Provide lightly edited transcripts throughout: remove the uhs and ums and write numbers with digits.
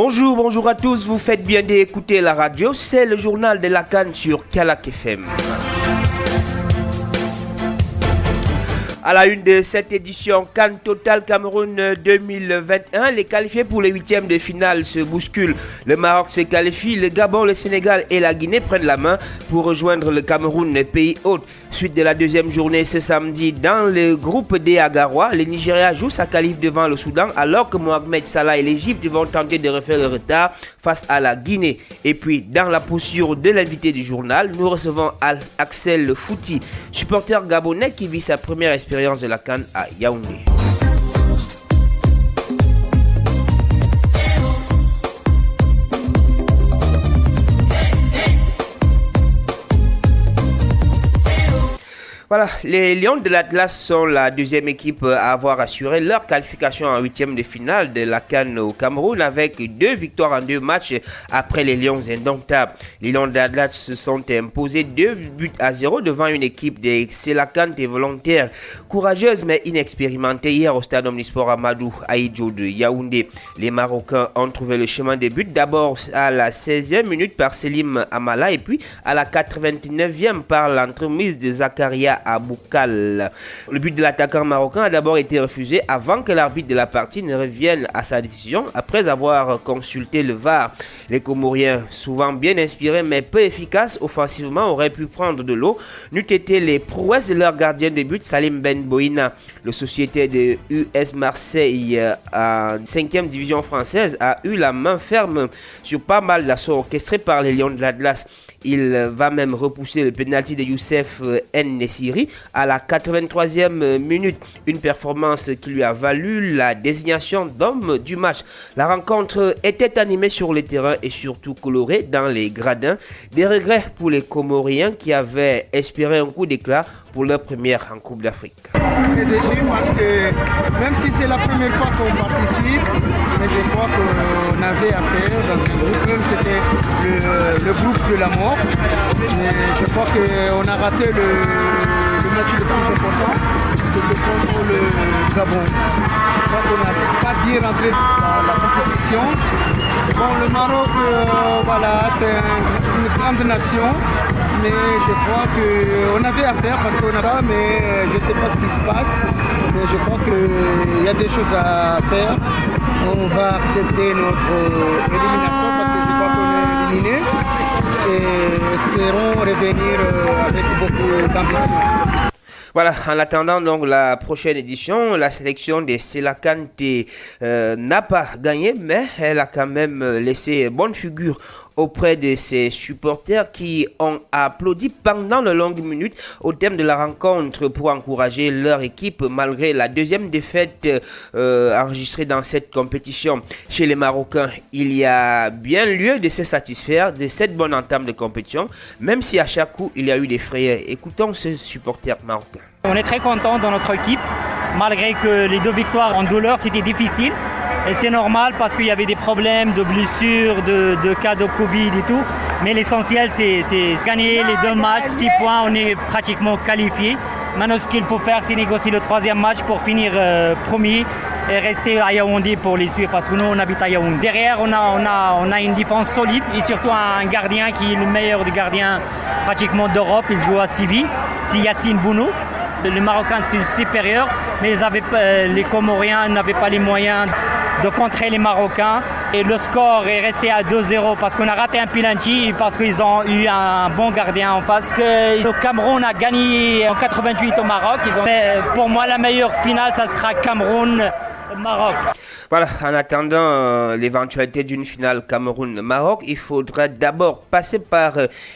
Bonjour à tous, vous faites bien d'écouter la radio, c'est le journal de la CAN sur Kalak FM. À la une de cette édition CAN Total Cameroun 2021, les qualifiés pour les huitièmes de finale se bousculent. Le Maroc se qualifie, le Gabon, le Sénégal et la Guinée prennent la main pour rejoindre le Cameroun, pays hôte. Suite de la deuxième journée ce samedi dans le groupe D à Garoua, le Nigeria joue sa qualif devant le Soudan alors que Mohamed Salah et l'Égypte vont tenter de refaire le retard face à la Guinée. Et puis dans la posture de l'invité du journal, nous recevons Axel Fouti, supporter gabonais qui vit sa première expérience de la CAN à Yaoundé. Voilà, les Lions de l'Atlas sont la deuxième équipe à avoir assuré leur qualification en huitième de finale de la CAN au Cameroun avec 2 victoires en 2 matchs après les Lions indomptables. Les Lions de l'Atlas se sont imposés 2-0 devant une équipe des Sélakantes et volontaires, courageuse mais inexpérimentée hier au stade Omnisport Amadou Ahidjo de Yaoundé. Les Marocains ont trouvé le chemin des buts d'abord à la 16e minute par Selim Amala et puis à la 89e par l'entremise de Zakaria Aboukal. Le but de l'attaquant marocain a d'abord été refusé avant que l'arbitre de la partie ne revienne à sa décision après avoir consulté le VAR. Les Comoriens, souvent bien inspirés mais peu efficaces offensivement, auraient pu prendre de l'eau n'eût été les prouesses de leur gardien de but Salim Ben Boina. Le société de US Marseille en 5e division française a eu la main ferme sur pas mal d'assauts orchestrés par les Lions de l'Atlas. Il va même repousser le pénalty de Youssef Nessiri à la 83e minute. Une performance qui lui a valu la désignation d'homme du match. La rencontre était animée sur le terrain et surtout colorée dans les gradins. Des regrets pour les Comoriens qui avaient espéré un coup d'éclat pour leur première en Coupe d'Afrique. Je suis déçu parce que même si c'est la première fois qu'on participe, mais je crois qu'on avait affaire dans un groupe, même c'était le groupe de la mort. Mais je crois qu'on a raté le match le plus important, c'était contre le Gabon. Je crois qu'on n'a pas bien rentré dans la compétition. Bon, le Maroc, voilà, c'est une grande nation, mais je crois qu'on avait affaire parce qu'on a pas, mais je ne sais pas ce qui se passe. Mais je crois qu'il y a des choses à faire. On va accepter notre élimination parce que je crois qu'on est éliminé et espérons revenir avec beaucoup d'ambition. Voilà, en attendant donc la prochaine édition, la sélection des Sélakantes n'a pas gagné, mais elle a quand même laissé bonne figure auprès de ses supporters qui ont applaudi pendant de longues minutes au thème de la rencontre pour encourager leur équipe malgré la deuxième défaite enregistrée dans cette compétition. Chez les Marocains, il y a bien lieu de se satisfaire de cette bonne entame de compétition, même si à chaque coup il y a eu des frayeurs. Écoutons ce supporter marocain. On est très content dans notre équipe, malgré que les 2 victoires en douleur c'était difficile. Et c'est normal parce qu'il y avait des problèmes de blessures, de cas de Covid et tout. Mais l'essentiel, c'est gagner les 2 matchs, 6 points, on est pratiquement qualifié. Maintenant, ce qu'il faut faire, c'est négocier le 3e match pour finir premier et rester à Yaoundé pour les suivre parce que nous, on habite à Yaoundé. Derrière, on a une défense solide et surtout un gardien qui est le meilleur des gardiens pratiquement d'Europe. Il joue à Sivi, c'est Yassine Bounou. Les Marocains, c'est supérieur, mais les Comoriens n'avaient pas les moyens de contrer les Marocains. Et le score est resté à 2-0 parce qu'on a raté un penalty et parce qu'ils ont eu un bon gardien en face. Parce que le Cameroun a gagné en 88 au Maroc. Mais pour moi, la meilleure finale, ça sera Cameroun-Maroc. Voilà, en attendant l'éventualité d'une finale Cameroun-Maroc, il faudra d'abord passer par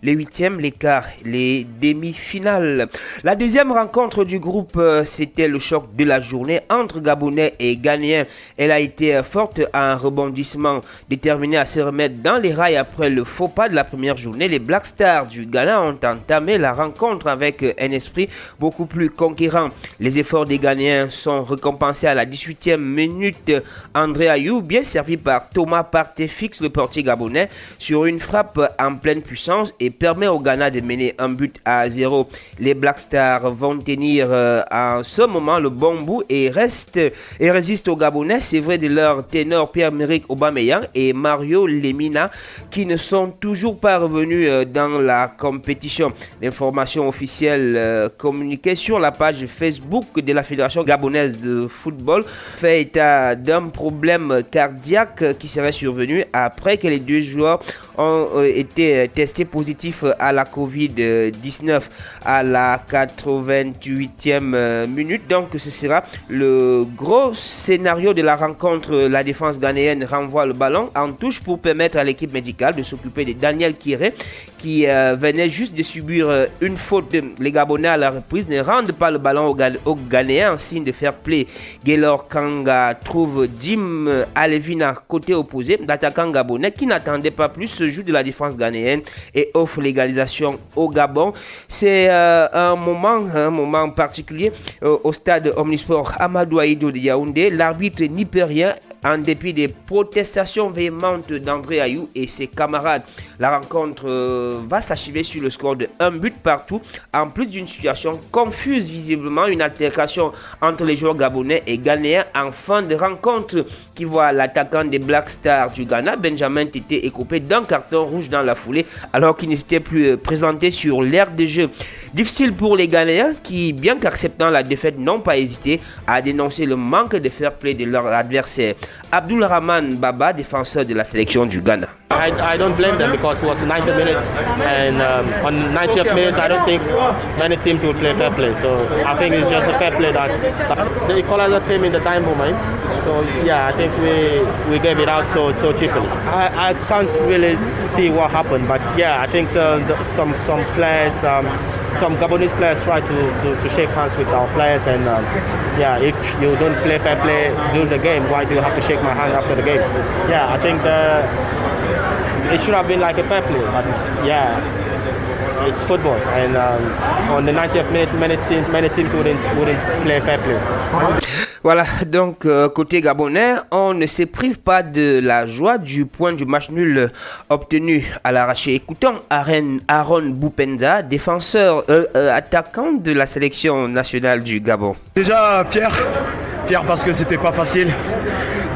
les huitièmes, les quarts, les demi-finales. La deuxième rencontre du groupe, c'était le choc de la journée entre Gabonais et Ghanéens. Elle a été forte à un rebondissement déterminé à se remettre dans les rails après le faux pas de la première journée. Les Black Stars du Ghana ont entamé la rencontre avec un esprit beaucoup plus conquérant. Les efforts des Ghanéens sont récompensés à la 18e minute André Ayou, bien servi par Thomas Partey, fixe le portier gabonais sur une frappe en pleine puissance et permet au Ghana de mener 1-0. Les Black Stars vont tenir en ce moment le bon bout et résistent aux Gabonais. C'est vrai de leur ténor Pierre-Emerick Aubameyang et Mario Lemina qui ne sont toujours pas revenus dans la compétition. L'information officielle communiquée sur la page Facebook de la Fédération gabonaise de football fait état d'un problème cardiaque qui serait survenu après que les deux joueurs ont été testés positifs à la Covid-19 à la 88e minute. Donc ce sera le gros scénario de la rencontre. La défense ghanéenne renvoie le ballon en touche pour permettre à l'équipe médicale de s'occuper de Daniel Kiré qui venait juste de subir une faute. Les Gabonais à la reprise ne rendent pas le ballon aux Ghanéens en signe de fair play. Gaylor Kanga trouve Jim Alevina côté opposé. L'attaquant gabonais qui n'attendait pas plus se joue de la défense ghanéenne et offre l'égalisation au Gabon. C'est un moment particulier au stade Omnisport Amadou Ahidjo de Yaoundé. L'arbitre nipérien, en dépit des protestations véhémentes d'André Ayou et ses camarades, la rencontre va s'achever sur le score de 1 but partout, en plus d'une situation confuse, visiblement une altercation entre les joueurs gabonais et ghanéens en fin de rencontre qui voit l'attaquant des Black Stars du Ghana, Benjamin Tété, écopé d'un carton rouge dans la foulée alors qu'il n'était plus présenté sur l'aire de jeu. Difficile pour les Ghanéens qui, bien qu'acceptant la défaite, n'ont pas hésité à dénoncer le manque de fair play de leur adversaire. Abdul Rahman Baba, défenseur de la sélection du Ghana. I don't blame them because it was 90 minutes and on 90th minute I don't think many teams will play fair play, so I think it's just a fair play that the equalizer came in the dying moment, so yeah, I think we gave it out so cheaply. I can't really see what happened, but yeah, I think some players, some Gabonese players try to shake hands with our players, and yeah, if you don't play fair play during the game, why do you have to shake my hand after the game? Yeah, I think it should have been like a fair play, but yeah, it's football, and on the 90th minute, many teams wouldn't play fair play. Voilà, donc côté gabonais, on ne se prive pas de la joie du point du match nul obtenu à l'arraché. Écoutons Aaron Boupenza, défenseur attaquant de la sélection nationale du Gabon. Déjà Pierre parce que c'était pas facile.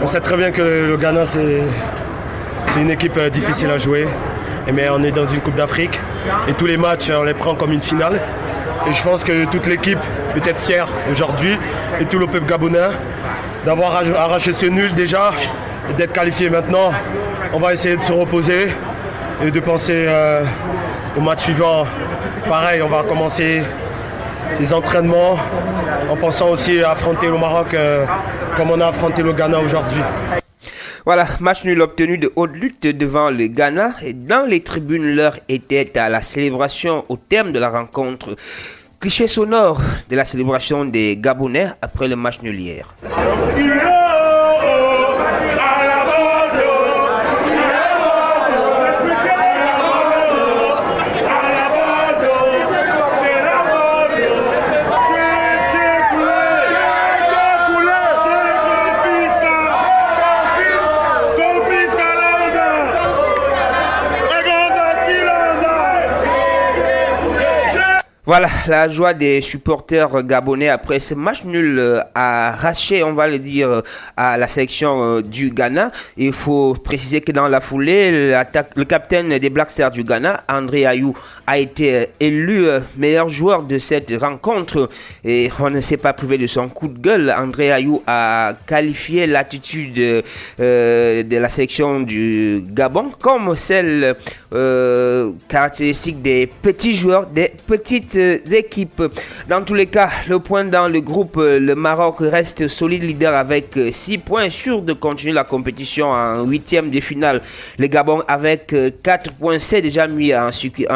On sait très bien que le Ghana c'est une équipe difficile à jouer, mais on est dans une Coupe d'Afrique et tous les matchs on les prend comme une finale. Et je pense que toute l'équipe peut être fière aujourd'hui et tout le peuple gabonais d'avoir arraché ce nul déjà et d'être qualifié maintenant. On va essayer de se reposer et de penser au match suivant. Pareil, on va commencer les entraînements en pensant aussi à affronter le Maroc comme on a affronté le Ghana aujourd'hui. Voilà, match nul obtenu de haute lutte devant le Ghana. Et dans les tribunes, l'heure était à la célébration au terme de la rencontre. Cliché sonore de la célébration des Gabonais après le match nul hier. Voilà la joie des supporters gabonais après ce match nul arraché, on va le dire, à la sélection du Ghana. Il faut préciser que dans la foulée, le capitaine des Black Stars du Ghana, André Ayou, a été élu meilleur joueur de cette rencontre et on ne s'est pas privé de son coup de gueule. André Ayou a qualifié l'attitude de la sélection du Gabon comme celle caractéristique des petits joueurs, des petites équipes. Dans tous les cas, le point dans le groupe, le Maroc reste solide leader avec 6 points, sûr de continuer la compétition en 8e de finale. Le Gabon avec 4 points, c'est déjà mis en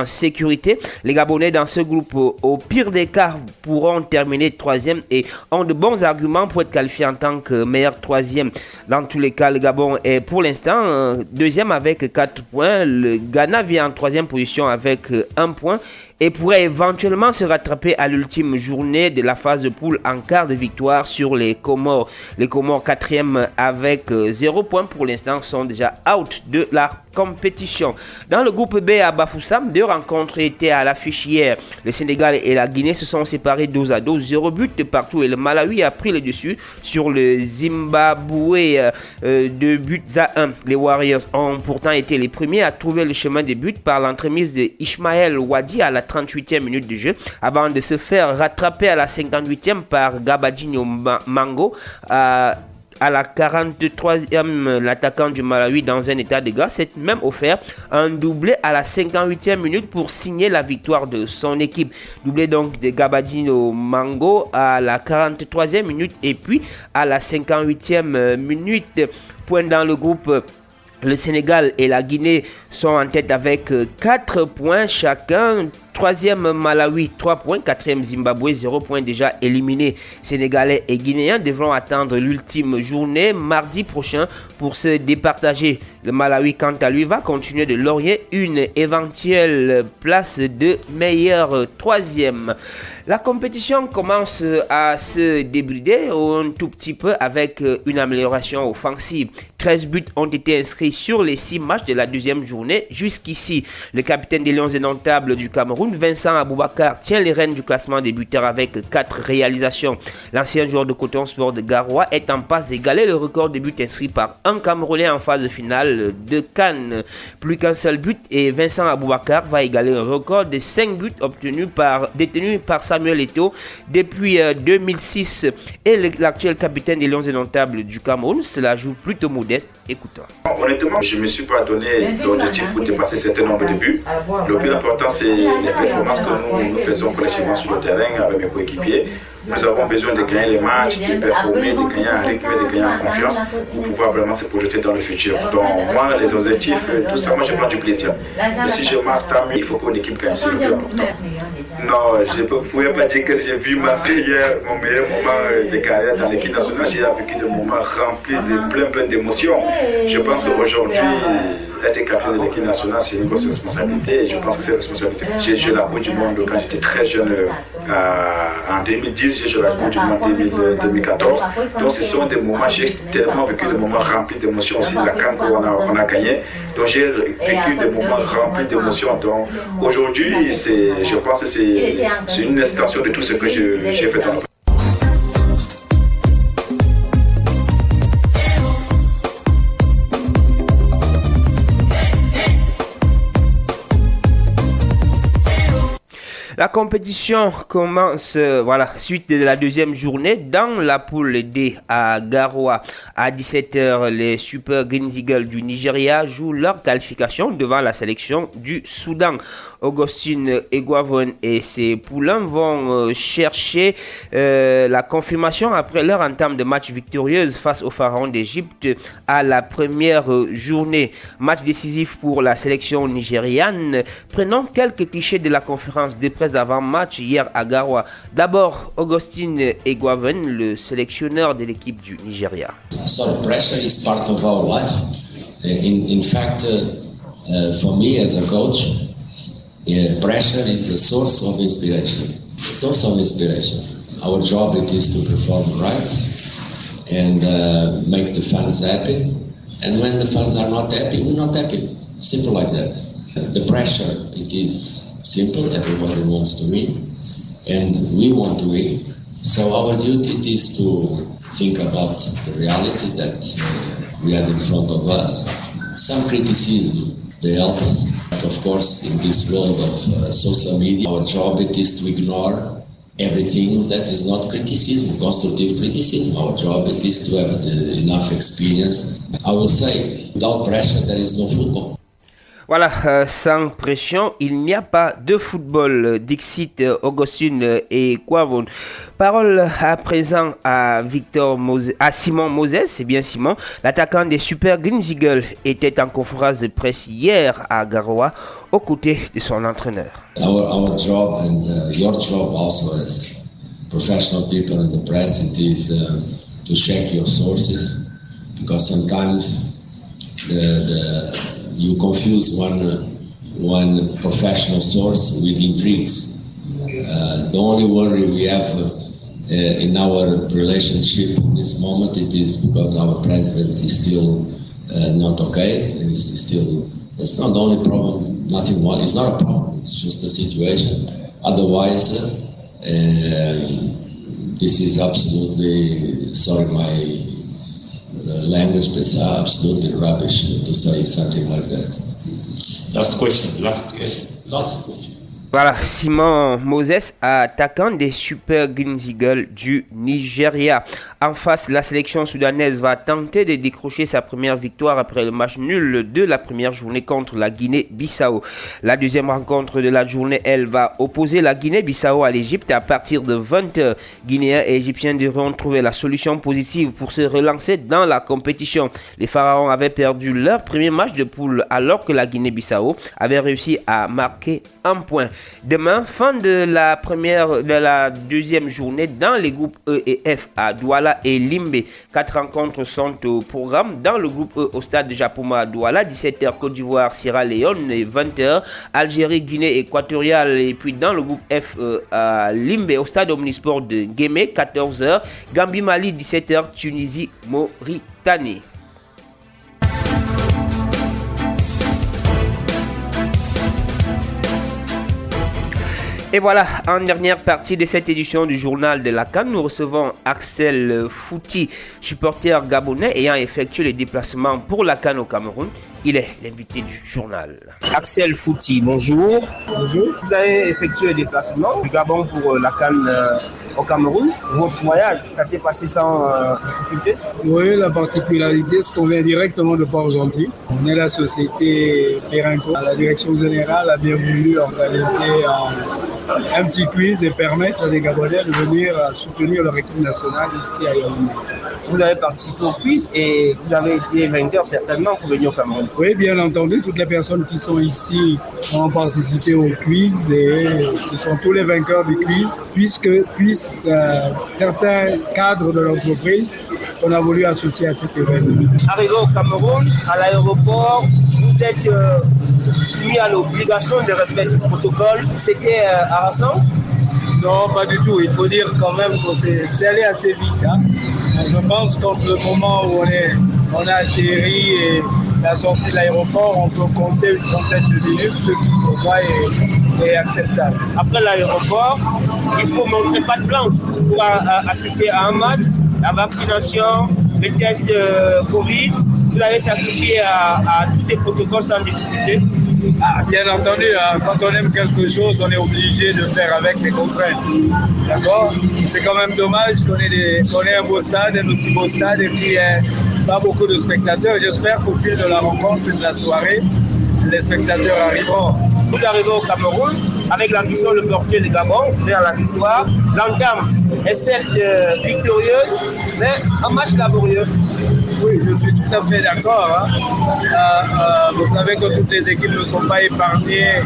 sécurité. Les Gabonais dans ce groupe, au pire des cas, pourront terminer 3e et ont de bons arguments pour être qualifiés en tant que meilleur 3e. Dans tous les cas, le Gabon est pour l'instant 2e avec 4 points. Le Ghana vient en 3e position avec 1 point. et pourrait éventuellement se rattraper à l'ultime journée de la phase de poule en quart de victoire sur les Comores. Les Comores 4e avec 0 points pour l'instant sont déjà out de la compétition. Dans le groupe B à Bafoussam, 2 rencontres étaient à l'affiche hier. Le Sénégal et la Guinée se sont séparés 2-2, 0 but partout et le Malawi a pris le dessus sur le Zimbabwe 2 buts à 1. Les Warriors ont pourtant été les premiers à trouver le chemin des buts par l'entremise de Ismaël Wadi à la 38e minute de jeu avant de se faire rattraper à la 58e par Gabadinho Mango à la 43e, l'attaquant du Malawi dans un état de grâce s'est même offert un doublé à la 58e minute pour signer la victoire de son équipe. Doublé donc de Gabadinho Mango à la 43e minute et puis à la 58e minute. Point dans le groupe. Le Sénégal et la Guinée sont en tête avec 4 points chacun. 3e Malawi 3 points, 4e Zimbabwe 0 points déjà éliminés. Sénégalais et Guinéens devront attendre l'ultime journée mardi prochain pour se départager. Le Malawi quant à lui va continuer de laurier une éventuelle place de meilleur 3e. La compétition commence à se débrider un tout petit peu avec une amélioration offensive. 13 buts ont été inscrits sur les 6 matchs de la deuxième journée jusqu'ici. Le capitaine des Lions indomptables du Cameroun, Vincent Aboubakar, tient les rênes du classement des buteurs avec 4 réalisations. L'ancien joueur de Coton Sport de Garoua est en passe d'égaler le record de buts inscrits par un Camerounais en phase finale de CAN. Plus qu'un seul but et Vincent Aboubakar va égaler un record de 5 buts détenus par Samuel Eto'o depuis 2006. Et l'actuel capitaine des Lions indomptables du Cameroun se la joue plutôt modeste. Écoutons. Honnêtement, je ne me suis pas donné l'objectif pour dépasser certains nombres de buts. Le plus important, c'est les performances que nous faisons collectivement sur le terrain avec mes coéquipiers. Nous avons besoin de gagner les matchs, de performer, de gagner en rythme, de gagner en confiance pour pouvoir vraiment se projeter dans le futur. Donc moi, les objectifs, tout ça, moi je prends du plaisir. Mais si je marque tant mieux, il faut qu'on équipe gagne, c'est le plus important. Non, je ne pouvais pas dire que j'ai vu mon meilleur moment de carrière dans l'équipe nationale. J'ai vécu des moments remplis de plein d'émotions. Je pense qu'aujourd'hui, être capitaine de l'équipe nationale, c'est une grosse responsabilité. Et je pense que cette responsabilité, j'ai joué la Coupe du Monde quand j'étais très jeune, en 2010, j'ai joué la Coupe du Monde en 2014. Donc ce sont des moments, j'ai tellement vécu des moments remplis d'émotions aussi, la CAN qu'on a gagné. Donc j'ai vécu des moments remplis d'émotions. Donc aujourd'hui, je pense que c'est une extension de tout ce que j'ai fait dans le. La compétition commence, suite de la deuxième journée dans la poule D à Garoua. À 17h, les Super Green Eagles du Nigeria jouent leur qualification devant la sélection du Soudan. Augustine Eguavoen et ses poulains vont chercher la confirmation après leur entame de match victorieuse face au Pharaon d'Égypte à la première journée. Match décisif pour la sélection nigériane. Prenons quelques clichés de la conférence de presse d'avant-match hier à Garoua. D'abord, Augustine Eguavoen, le sélectionneur de l'équipe du Nigeria. So pressure is part of our life. In fact, for me as a coach, pressure is a source of inspiration. Our job it is to perform right and make the fans happy. And when the fans are not happy, we're not happy. Simple like that. The pressure, it is simple. Everybody wants to win, and we want to win. So our duty is to think about the reality that we have in front of us. Some criticism, they help us. But of course, in this world of social media, our job it is to ignore everything that is not criticism, constructive criticism. Our job it is to have enough experience. I will say, without pressure, there is no football. Voilà, sans pression, il n'y a pas de football. Dixit, Augustine et Quavon. Parole à présent à Simon Moses, c'est bien Simon. L'attaquant des Super Green Eagles était en conférence de presse hier à Garoua aux côtés de son entraîneur. Our job and your job also as professional people in the press, it is to check your sources, because sometimes you confuse one professional source with intrigues. The only worry we have in our relationship in this moment, it is because our president is still not okay. It's not the only problem. It's not a problem. It's just a situation. Otherwise, this is absolutely, sorry my language, but it's absolutely rubbish to say something like that. Last question. Voilà, Simon Moses, attaquant des Super Green Eagles du Nigeria. En face, la sélection soudanaise va tenter de décrocher sa première victoire après le match nul de la première journée contre la Guinée-Bissau. La deuxième rencontre de la journée, elle va opposer la Guinée-Bissau à l'Égypte à partir de 20h. Guinéens et Égyptiens devront trouver la solution positive pour se relancer dans la compétition. Les Pharaons avaient perdu leur premier match de poule alors que la Guinée-Bissau avait réussi à marquer un point. Demain, fin de la deuxième journée dans les groupes E et F à Douala et Limbe. 4 rencontres sont au programme. Dans le groupe E au stade de Japoma à Douala, 17h Côte d'Ivoire, Sierra Leone et 20h Algérie, Guinée équatoriale. Et puis dans le groupe F à Limbe au stade Omnisport de Guémé, 14h Gambie, Mali, 17h Tunisie, Mauritanie. Et voilà, en dernière partie de cette édition du journal de la CAN, nous recevons Axel Fouti, supporter gabonais ayant effectué les déplacements pour la CAN au Cameroun. Il est l'invité du journal. Axel Fouti, bonjour. Bonjour. Vous avez effectué les déplacements du Gabon pour la CAN au Cameroun. Votre voyage, ça s'est passé sans difficulté? Oui, la particularité, c'est qu'on vient directement de Port-Gentil. On est la société Perenco. La direction générale a bien voulu organiser un petit quiz et permettre à des Gabonais de venir soutenir leur équipe nationale ici à Yaoundé. Vous avez participé au quiz et vous avez été vainqueur certainement pour venir au Cameroun. Oui, bien entendu, toutes les personnes qui sont ici ont participé au quiz et ce sont tous les vainqueurs du quiz, puisque certains cadres de l'entreprise qu'on a voulu associer à cet événement. Arrivé au Cameroun, à l'aéroport, vous êtes soumis à l'obligation de respect du protocole. C'était harassant? Non, pas du tout. Il faut dire quand même que c'est allé assez vite. Hein. Je pense qu'entre le moment où on a atterri et la sortie de l'aéroport, on peut compter une centaine de minutes, ce qui pour moi est acceptable. Après l'aéroport, il faut montrer patte blanche pour assister à un match, la vaccination, les tests Covid. Vous avez sacrifié à tous ces protocoles sans difficulté? Bien entendu, quand on aime quelque chose, on est obligé de faire avec les contraintes. D'accord? C'est quand même dommage qu'on ait un beau stade, un aussi beau stade et puis pas beaucoup de spectateurs. J'espère qu'au fil de la rencontre et de la soirée, les spectateurs arriveront. Vous arrivez au Cameroun avec l'ambition de porter le Gabon vers la victoire. L'entame est certes victorieuse, mais un match laborieux. Oui, je suis tout à fait d'accord. Hein. Vous savez que toutes les équipes ne sont pas épargnées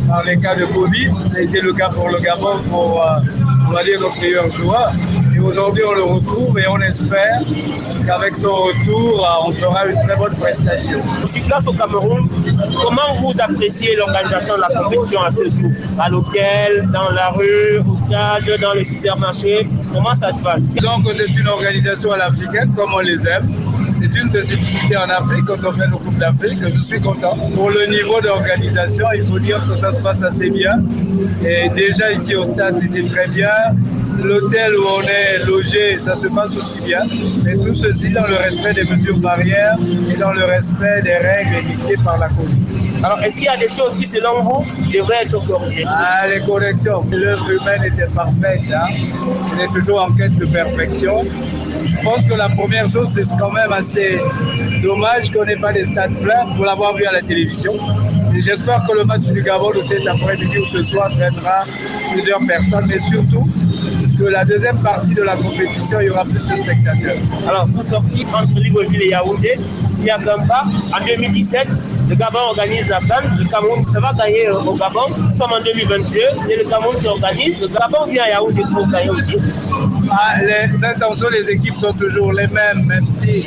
par les cas de Covid. Ça a été le cas pour le Gabon, pour on va dire notre meilleur joueur. Et aujourd'hui, on le retrouve et on espère qu'avec son retour, on fera une très bonne prestation. Sur place au Cameroun, comment vous appréciez l'organisation de la compétition à ce jour? À l'hôtel, dans la rue, au stade, dans les supermarchés, comment ça se passe? Donc c'est une organisation à l'africaine, comme on les aime. C'est une de spécificités en Afrique, quand on fait nos Coupes d'Afrique, je suis content. Pour le niveau d'organisation, il faut dire que ça se passe assez bien. Et déjà ici au stade, c'était très bien. L'hôtel où on est logé, ça se passe aussi bien. Mais tout ceci dans le respect des mesures barrières et dans le respect des règles dictées par la Covid. Alors, est-ce qu'il y a des choses qui, selon vous, devraient être corrigées? Les corrections. L'œuvre humaine était parfaite. Hein. On est toujours en quête de perfection. Je pense que la première chose, c'est quand même assez dommage qu'on n'ait pas des stades pleins pour l'avoir vu à la télévision. Et j'espère que le match du Gabon de cet après-midi ou ce soir traitera plusieurs personnes, mais surtout que la deuxième partie de la compétition, il y aura plus de spectateurs. Alors, vous sortez entre Libreville et Yaoundé, il n'y a qu'un pas. En 2017, le Gabon organise la CAN, le Cameroun va gagner au Gabon. Nous sommes en 2022, c'est le Cameroun qui organise. Le Gabon vient à Yaoundé pour gagner aussi. Les intentions des équipes sont toujours les mêmes, même si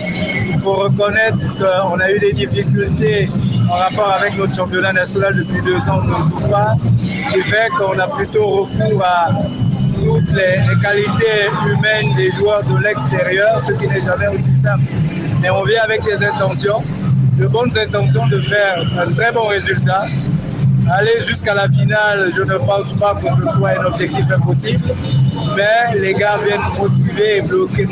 il faut reconnaître qu'on a eu des difficultés en rapport avec notre championnat national depuis 2 ans, on ne joue pas. Ce qui fait qu'on a plutôt recours à toutes les qualités humaines des joueurs de l'extérieur, ce qui n'est jamais aussi simple. Mais on vient avec des intentions, de bonnes intentions de faire un très bon résultat. Aller jusqu'à la finale, je ne pense pas que ce soit un objectif impossible, mais les gars viennent motiver et bloquer.